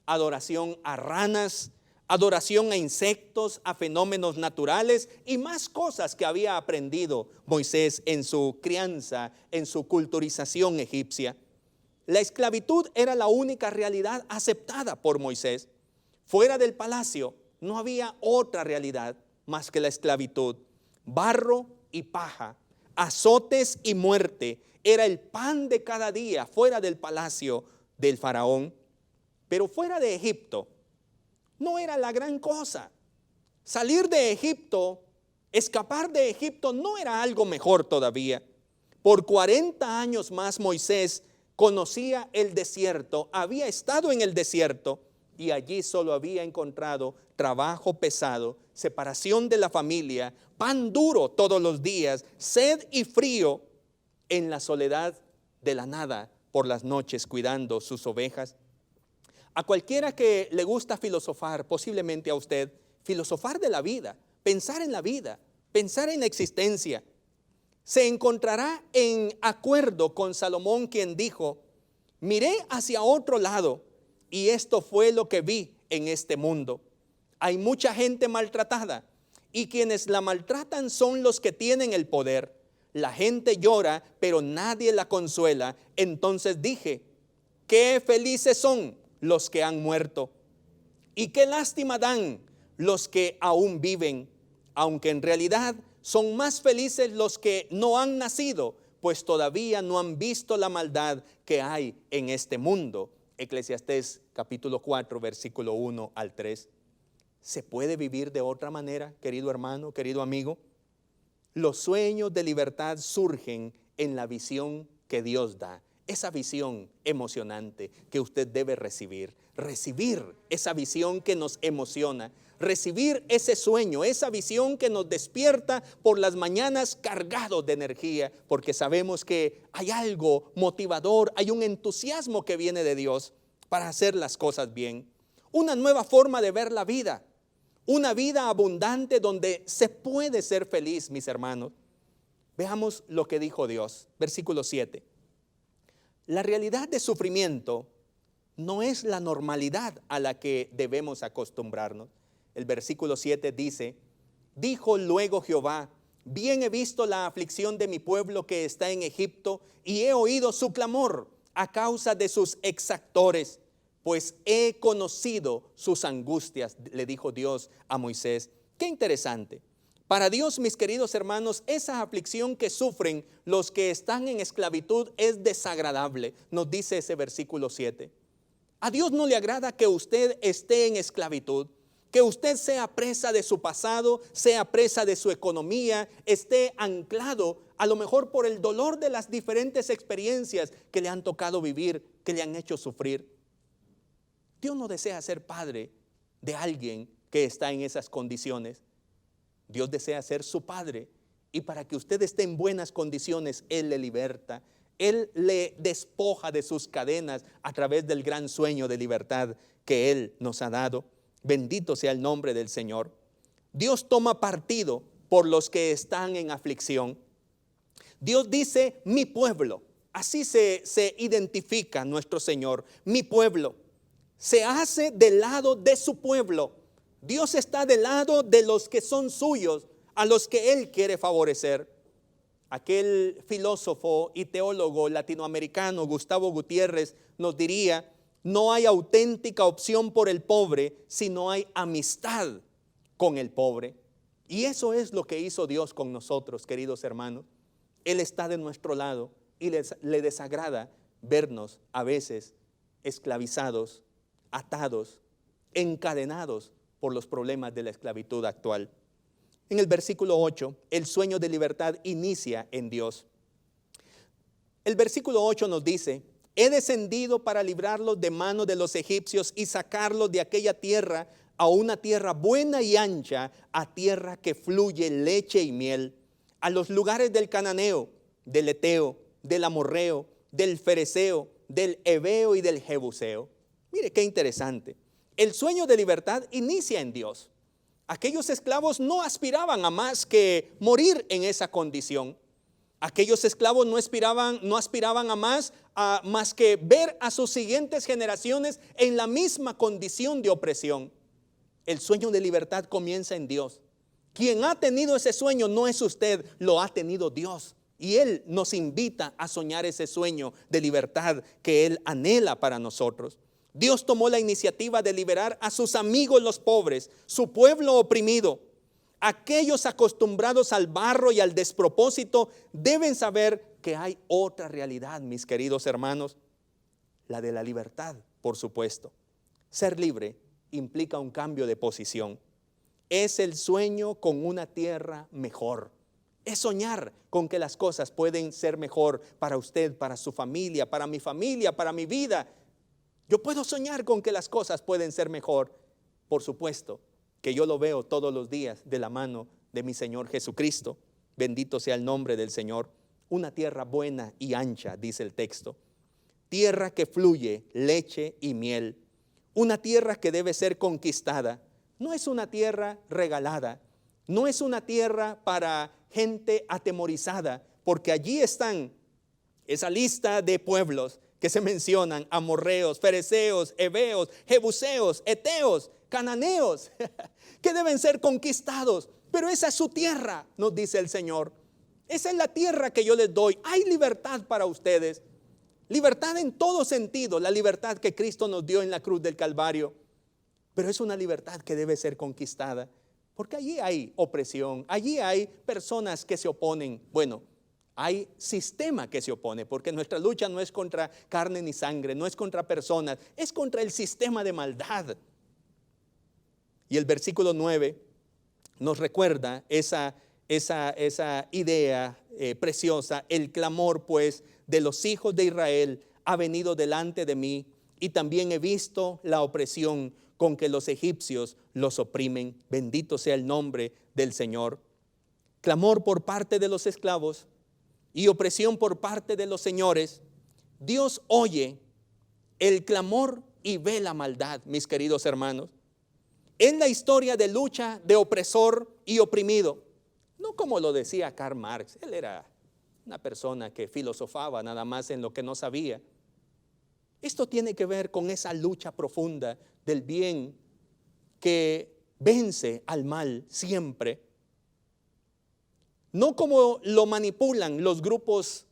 adoración a ranas, adoración a insectos, a fenómenos naturales y más cosas que había aprendido Moisés en su crianza, en su culturización egipcia. La esclavitud era la única realidad aceptada por Moisés. Fuera del palacio no había otra realidad más que la esclavitud. Barro y paja, azotes y muerte era el pan de cada día fuera del palacio del faraón. Pero fuera de Egipto no era la gran cosa. Salir de Egipto, escapar de Egipto no era algo mejor todavía. Por 40 años más Moisés conocía el desierto, había estado en el desierto y allí solo había encontrado trabajo pesado, separación de la familia, pan duro todos los días, sed y frío en la soledad de la nada por las noches cuidando sus ovejas. A cualquiera que le gusta filosofar, posiblemente a usted, filosofar de la vida, pensar en la existencia, se encontrará en acuerdo con Salomón, quien dijo, miré hacia otro lado y esto fue lo que vi en este mundo. Hay mucha gente maltratada y quienes la maltratan son los que tienen el poder. La gente llora, pero nadie la consuela. Entonces dije, qué felices son los que han muerto y qué lástima dan los que aún viven, aunque en realidad son más felices los que no han nacido, pues todavía no han visto la maldad que hay en este mundo. Eclesiastés capítulo 4, versículo 1 al 3. ¿Se puede vivir de otra manera, querido hermano, querido amigo? Los sueños de libertad surgen en la visión que Dios da. Esa visión emocionante que usted debe recibir. Recibir esa visión que nos emociona. Recibir ese sueño, esa visión que nos despierta por las mañanas cargados de energía, porque sabemos que hay algo motivador, hay un entusiasmo que viene de Dios para hacer las cosas bien. Una nueva forma de ver la vida, una vida abundante donde se puede ser feliz, mis hermanos. Veamos lo que dijo Dios, versículo 7. La realidad de sufrimiento no es la normalidad a la que debemos acostumbrarnos. El versículo 7 dice, dijo luego Jehová, bien he visto la aflicción de mi pueblo que está en Egipto y he oído su clamor a causa de sus exactores, pues he conocido sus angustias, le dijo Dios a Moisés. Qué interesante. Para Dios, mis queridos hermanos, esa aflicción que sufren los que están en esclavitud es desagradable, nos dice ese versículo 7. A Dios no le agrada que usted esté en esclavitud, que usted sea presa de su pasado, sea presa de su economía, esté anclado a lo mejor por el dolor de las diferentes experiencias que le han tocado vivir, que le han hecho sufrir. Dios no desea ser padre de alguien que está en esas condiciones. Dios desea ser su padre, y para que usted esté en buenas condiciones, Él le liberta. Él le despoja de sus cadenas a través del gran sueño de libertad que Él nos ha dado. Bendito sea el nombre del Señor. Dios toma partido por los que están en aflicción. Dios dice, mi pueblo. Así se identifica nuestro Señor, mi pueblo. Se hace del lado de su pueblo. Dios está del lado de los que son suyos, a los que Él quiere favorecer. Aquel filósofo y teólogo latinoamericano, Gustavo Gutiérrez, nos diría, no hay auténtica opción por el pobre si no hay amistad con el pobre. Y eso es lo que hizo Dios con nosotros, queridos hermanos. Él está de nuestro lado y le desagrada vernos a veces esclavizados, atados, encadenados por los problemas de la esclavitud actual. En el versículo 8, el sueño de libertad inicia en Dios. El versículo 8 nos dice, he descendido para librarlos de mano de los egipcios y sacarlos de aquella tierra a una tierra buena y ancha, a tierra que fluye leche y miel, a los lugares del cananeo, del eteo, del amorreo, del fereceo, del heveo y del jebuseo. Mire qué interesante. El sueño de libertad inicia en Dios. Aquellos esclavos no aspiraban a más que morir en esa condición. Aquellos esclavos no aspiraban a más que ver a sus siguientes generaciones en la misma condición de opresión. El sueño de libertad comienza en Dios. Quien ha tenido ese sueño no es usted, lo ha tenido Dios. Y Él nos invita a soñar ese sueño de libertad que Él anhela para nosotros. Dios tomó la iniciativa de liberar a sus amigos los pobres, su pueblo oprimido. Aquellos acostumbrados al barro y al despropósito deben saber que hay otra realidad, mis queridos hermanos, la de la libertad, por supuesto. Ser libre implica un cambio de posición. Es el sueño con una tierra mejor. Es soñar con que las cosas pueden ser mejor para usted, para su familia, para mi vida. Yo puedo soñar con que las cosas pueden ser mejor. Por supuesto que yo lo veo todos los días de la mano de mi Señor Jesucristo. Bendito sea el nombre del Señor. Una tierra buena y ancha, dice el texto. Tierra que fluye leche y miel. Una tierra que debe ser conquistada. No es una tierra regalada. No es una tierra para gente atemorizada, porque allí están esa lista de pueblos que se mencionan: amorreos, fereceos, heveos, jebuseos, eteos, cananeos, que deben ser conquistados. Pero esa es su tierra, nos dice el Señor. Esa es la tierra que yo les doy. Hay libertad para ustedes. Libertad en todo sentido, la libertad que Cristo nos dio en la cruz del Calvario. Pero es una libertad que debe ser conquistada, porque allí hay opresión, allí hay personas que se oponen. Bueno, hay sistema que se opone, porque nuestra lucha no es contra carne ni sangre, no es contra personas, es contra el sistema de maldad. Y el versículo 9 nos recuerda esa idea preciosa. El clamor pues de los hijos de Israel ha venido delante de mí, y también he visto la opresión con que los egipcios los oprimen. Bendito sea el nombre del Señor. Clamor por parte de los esclavos y opresión por parte de los señores. Dios oye el clamor y ve la maldad, mis queridos hermanos. Es la historia de lucha de opresor y oprimido. No como lo decía Karl Marx. Él era una persona que filosofaba nada más en lo que no sabía. Esto tiene que ver con esa lucha profunda del bien que vence al mal siempre. No como lo manipulan los grupos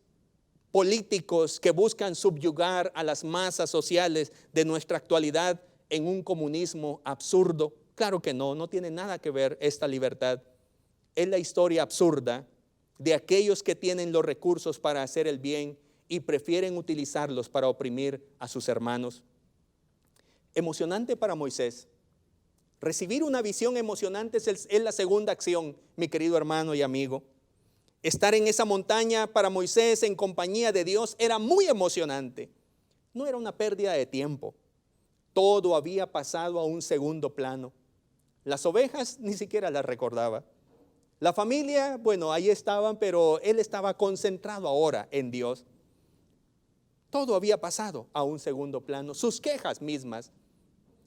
políticos que buscan subyugar a las masas sociales de nuestra actualidad en un comunismo absurdo. Claro que no tiene nada que ver esta libertad. Es la historia absurda de aquellos que tienen los recursos para hacer el bien y prefieren utilizarlos para oprimir a sus hermanos. Emocionante para Moisés. Recibir una visión emocionante es la segunda acción, mi querido hermano y amigo. Estar en esa montaña para Moisés en compañía de Dios era muy emocionante. No era una pérdida de tiempo. Todo había pasado a un segundo plano. Las ovejas ni siquiera las recordaba. La familia, bueno, ahí estaban, pero él estaba concentrado ahora en Dios. Todo había pasado a un segundo plano. Sus quejas mismas.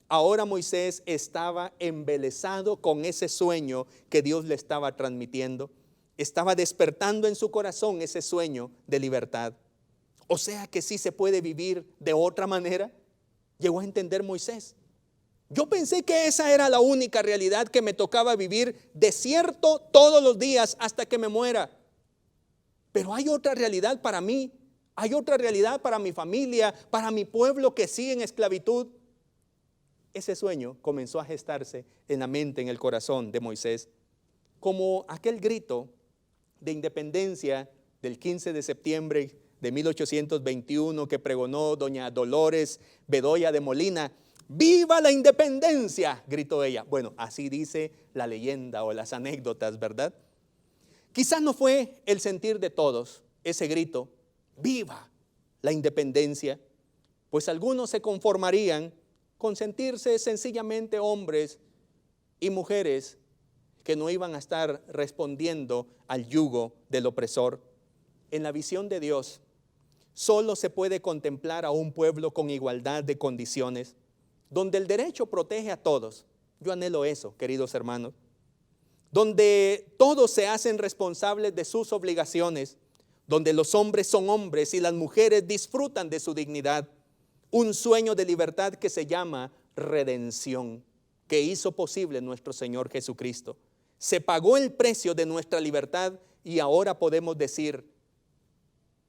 Ahora Moisés estaba embelesado con ese sueño que Dios le estaba transmitiendo. Estaba despertando en su corazón ese sueño de libertad. O sea que sí se puede vivir de otra manera. Llegó a entender Moisés. Yo pensé que esa era la única realidad que me tocaba vivir desierto todos los días hasta que me muera. Pero hay otra realidad para mí. Hay otra realidad para mi familia, para mi pueblo que sigue en esclavitud. Ese sueño comenzó a gestarse en la mente, en el corazón de Moisés. Como aquel grito de independencia del 15 de septiembre de 1821 que pregonó doña Dolores Bedoya de Molina. ¡Viva la independencia!, gritó ella. Bueno, así dice la leyenda o las anécdotas, ¿verdad? Quizás no fue el sentir de todos ese grito, ¡viva la independencia! Pues algunos se conformarían con sentirse sencillamente hombres y mujeres que no iban a estar respondiendo al yugo del opresor. En la visión de Dios, solo se puede contemplar a un pueblo con igualdad de condiciones, donde el derecho protege a todos. Yo anhelo eso, queridos hermanos. Donde todos se hacen responsables de sus obligaciones, donde los hombres son hombres y las mujeres disfrutan de su dignidad. Un sueño de libertad que se llama redención, que hizo posible nuestro Señor Jesucristo. Se pagó el precio de nuestra libertad y ahora podemos decir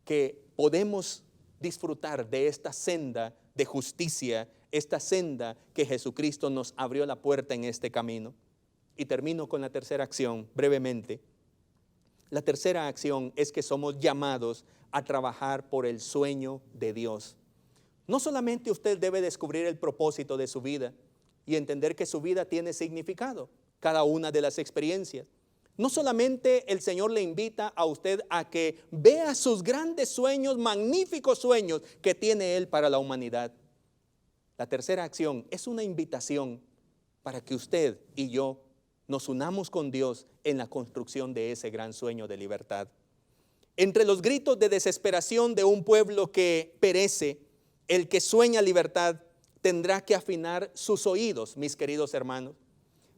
que podemos disfrutar de esta senda de justicia, esta senda que Jesucristo nos abrió la puerta en este camino. Y termino con la tercera acción brevemente. La tercera acción es que somos llamados a trabajar por el sueño de Dios. No solamente usted debe descubrir el propósito de su vida y entender que su vida tiene significado, cada una de las experiencias. No solamente el Señor le invita a usted a que vea sus grandes sueños, magníficos sueños que tiene Él para la humanidad. La tercera acción es una invitación para que usted y yo nos unamos con Dios en la construcción de ese gran sueño de libertad. Entre los gritos de desesperación de un pueblo que perece, el que sueña libertad tendrá que afinar sus oídos, mis queridos hermanos.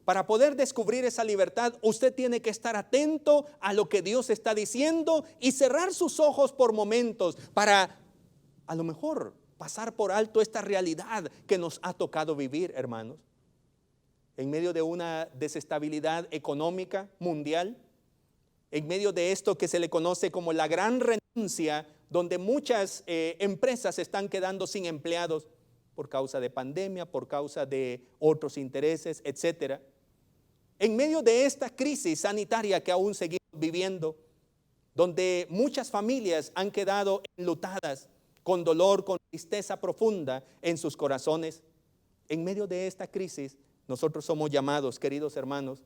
Para poder descubrir esa libertad, usted tiene que estar atento a lo que Dios está diciendo y cerrar sus ojos por momentos para, a lo mejor, pasar por alto esta realidad que nos ha tocado vivir, hermanos. En medio de una desestabilidad económica mundial, en medio de esto que se le conoce como la gran renuncia, donde muchas empresas se están quedando sin empleados por causa de pandemia, por causa de otros intereses, etcétera. En medio de esta crisis sanitaria que aún seguimos viviendo, donde muchas familias han quedado enlutadas, con dolor, con tristeza profunda en sus corazones. En medio de esta crisis, nosotros somos llamados, queridos hermanos,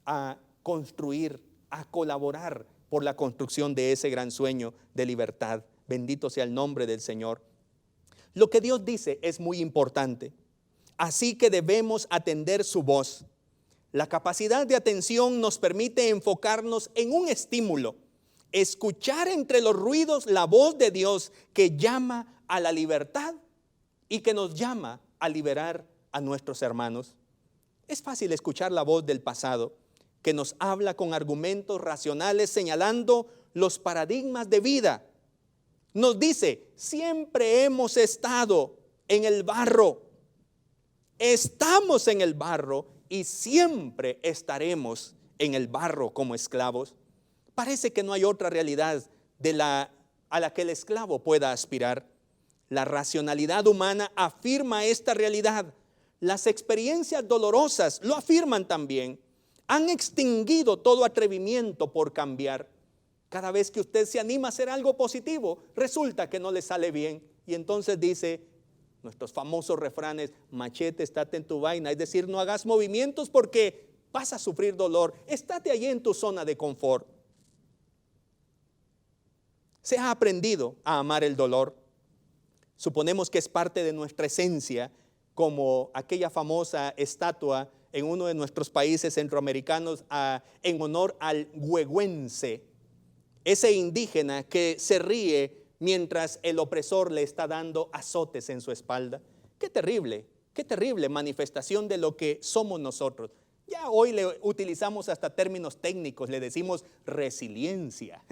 a construir, a colaborar por la construcción de ese gran sueño de libertad. Bendito sea el nombre del Señor. Lo que Dios dice es muy importante, así que debemos atender su voz. La capacidad de atención nos permite enfocarnos en un estímulo, escuchar entre los ruidos la voz de Dios que llama a la libertad y que nos llama a liberar a nuestros hermanos. Es fácil escuchar la voz del pasado que nos habla con argumentos racionales señalando los paradigmas de vida. Nos dice, siempre hemos estado en el barro, estamos en el barro y siempre estaremos en el barro como esclavos. Parece que no hay otra realidad a la que el esclavo pueda aspirar. La racionalidad humana afirma esta realidad. Las experiencias dolorosas lo afirman también. Han extinguido todo atrevimiento por cambiar. Cada vez que usted se anima a hacer algo positivo, resulta que no le sale bien. Y entonces dice, nuestros famosos refranes, machete, estate en tu vaina. Es decir, no hagas movimientos porque vas a sufrir dolor. Estate allí en tu zona de confort. Se ha aprendido a amar el dolor. Suponemos que es parte de nuestra esencia, como aquella famosa estatua en uno de nuestros países centroamericanos en honor al huehuense, ese indígena que se ríe mientras el opresor le está dando azotes en su espalda. Qué terrible manifestación de lo que somos nosotros. Ya hoy le utilizamos hasta términos técnicos, le decimos resiliencia.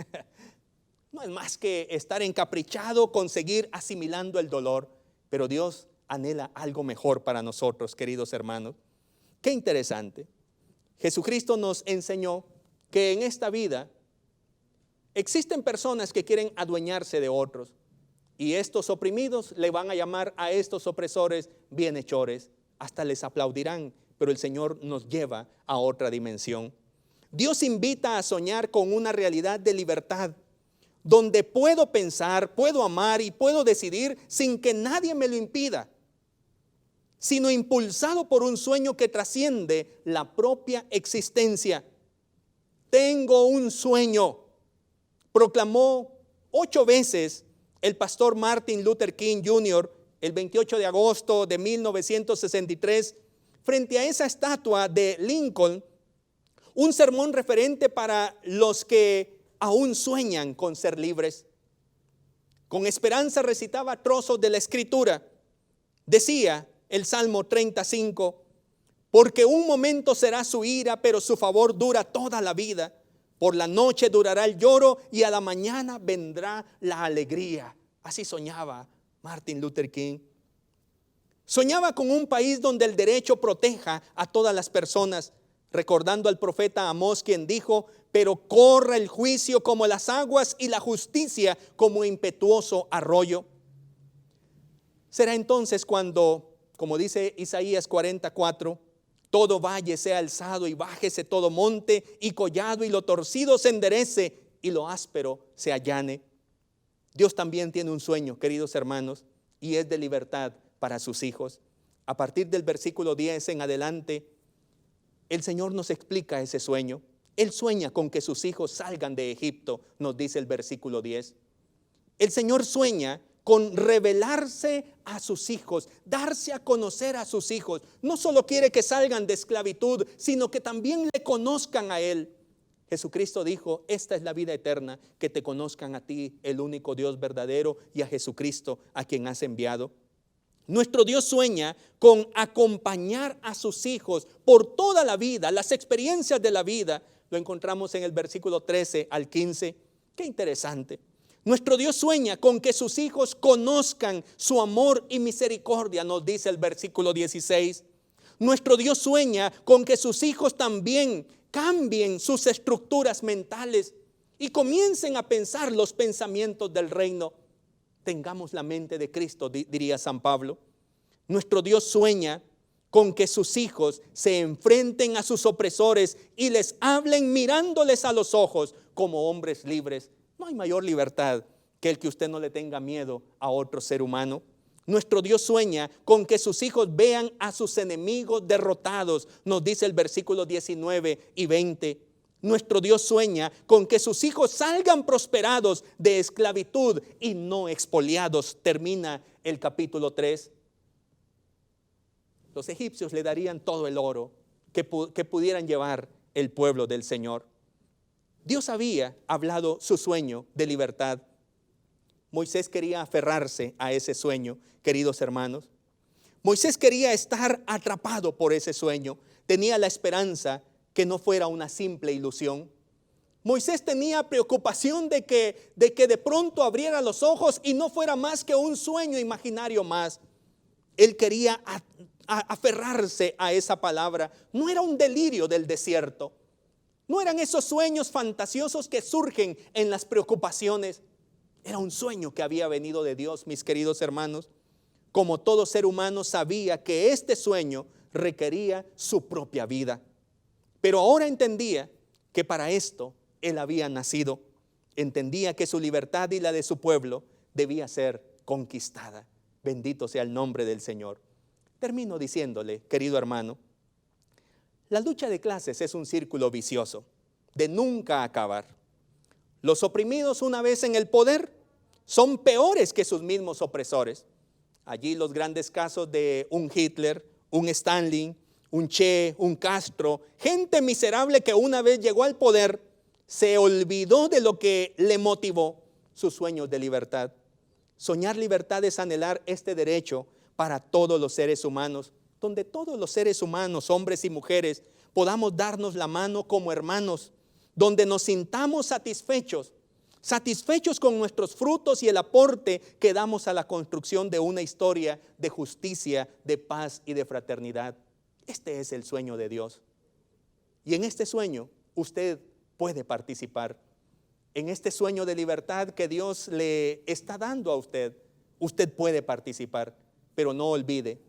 No es más que estar encaprichado con seguir asimilando el dolor, pero Dios anhela algo mejor para nosotros, queridos hermanos. Qué interesante. Jesucristo nos enseñó que en esta vida existen personas que quieren adueñarse de otros, y estos oprimidos le van a llamar a estos opresores bienhechores. Hasta les aplaudirán, pero el Señor nos lleva a otra dimensión. Dios invita a soñar con una realidad de libertad, donde puedo pensar, puedo amar y puedo decidir sin que nadie me lo impida, sino impulsado por un sueño que trasciende la propia existencia. Tengo un sueño, proclamó 8 veces el pastor Martin Luther King Jr. el 28 de agosto de 1963, frente a esa estatua de Lincoln, un sermón referente para los que aún sueñan con ser libres. Con esperanza recitaba trozos de la Escritura. Decía el Salmo 35, porque un momento será su ira, pero su favor dura toda la vida. Por la noche durará el lloro y a la mañana vendrá la alegría. Así soñaba Martin Luther King. Soñaba con un país donde el derecho proteja a todas las personas, recordando al profeta Amós, quien dijo: pero corra el juicio como las aguas y la justicia como impetuoso arroyo. Será entonces cuando, como dice Isaías 44, todo valle sea alzado y bájese todo monte y collado, y lo torcido se enderece y lo áspero se allane. Dios también tiene un sueño, queridos hermanos, y es de libertad para sus hijos. A partir del versículo 10 en adelante, el Señor nos explica ese sueño. Él sueña con que sus hijos salgan de Egipto, nos dice el versículo 10. El Señor sueña con revelarse a sus hijos, darse a conocer a sus hijos. No solo quiere que salgan de esclavitud, sino que también le conozcan a Él. Jesucristo dijo: esta es la vida eterna, que te conozcan a ti, el único Dios verdadero, y a Jesucristo, a quien has enviado. Nuestro Dios sueña con acompañar a sus hijos por toda la vida, las experiencias de la vida. Lo encontramos en el versículo 13 al 15. Qué interesante. Nuestro Dios sueña con que sus hijos conozcan su amor y misericordia, nos dice el versículo 16. Nuestro Dios sueña con que sus hijos también cambien sus estructuras mentales y comiencen a pensar los pensamientos del reino. Tengamos la mente de Cristo, diría San Pablo. Nuestro Dios sueña con que sus hijos se enfrenten a sus opresores y les hablen mirándoles a los ojos como hombres libres. No hay mayor libertad que el que usted no le tenga miedo a otro ser humano. Nuestro Dios sueña con que sus hijos vean a sus enemigos derrotados, nos dice el versículo 19 y 20. Nuestro Dios sueña con que sus hijos salgan prosperados de esclavitud y no expoliados, termina el capítulo 3. Los egipcios le darían todo el oro que pudieran llevar el pueblo del Señor. Dios había hablado su sueño de libertad. Moisés quería aferrarse a ese sueño, queridos hermanos. Moisés quería estar atrapado por ese sueño. Tenía la esperanza que no fuera una simple ilusión. Moisés tenía preocupación de que de pronto abriera los ojos y no fuera más que un sueño imaginario más. Él quería aferrarse a esa palabra. No era un delirio del desierto. No eran esos sueños fantasiosos que surgen en las preocupaciones. Era un sueño que había venido de Dios, mis queridos hermanos. Como todo ser humano sabía que este sueño requería su propia vida. Pero ahora entendía que para esto él había nacido. Entendía que su libertad y la de su pueblo debía ser conquistada. Bendito sea el nombre del Señor. Termino diciéndole, querido hermano, la lucha de clases es un círculo vicioso de nunca acabar. Los oprimidos, una vez en el poder, son peores que sus mismos opresores. Allí los grandes casos de un Hitler, un Stalin, un Che, un Castro, gente miserable que una vez llegó al poder, se olvidó de lo que le motivó sus sueños de libertad. Soñar libertad es anhelar este derecho para todos los seres humanos, donde todos los seres humanos, hombres y mujeres, podamos darnos la mano como hermanos, donde nos sintamos satisfechos con nuestros frutos y el aporte que damos a la construcción de una historia de justicia, de paz y de fraternidad. Este es el sueño de Dios. Y en este sueño usted puede participar. En este sueño de libertad que Dios le está dando a usted, usted puede participar. Pero no olvide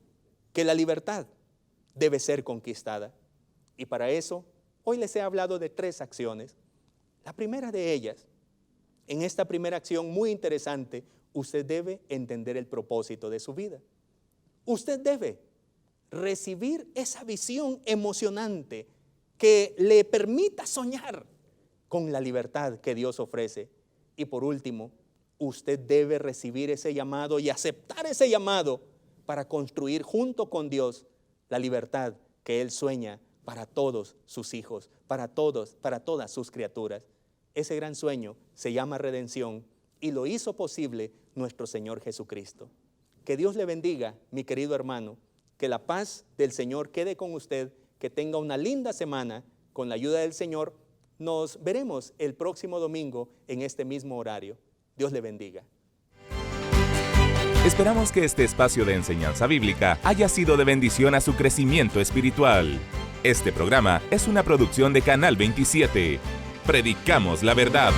que la libertad debe ser conquistada. Y para eso, hoy les he hablado de 3 acciones. La primera de ellas, en esta primera acción muy interesante, usted debe entender el propósito de su vida. Usted debe recibir esa visión emocionante que le permita soñar con la libertad que Dios ofrece. Y por último, usted debe recibir ese llamado y aceptar ese llamado para construir junto con Dios la libertad que Él sueña para todos sus hijos, para todas sus criaturas. Ese gran sueño se llama redención y lo hizo posible nuestro Señor Jesucristo. Que Dios le bendiga, mi querido hermano, que la paz del Señor quede con usted, que tenga una linda semana. Con la ayuda del Señor, nos veremos el próximo domingo en este mismo horario. Dios le bendiga. Esperamos que este espacio de enseñanza bíblica haya sido de bendición a su crecimiento espiritual. Este programa es una producción de Canal 27. Predicamos la verdad.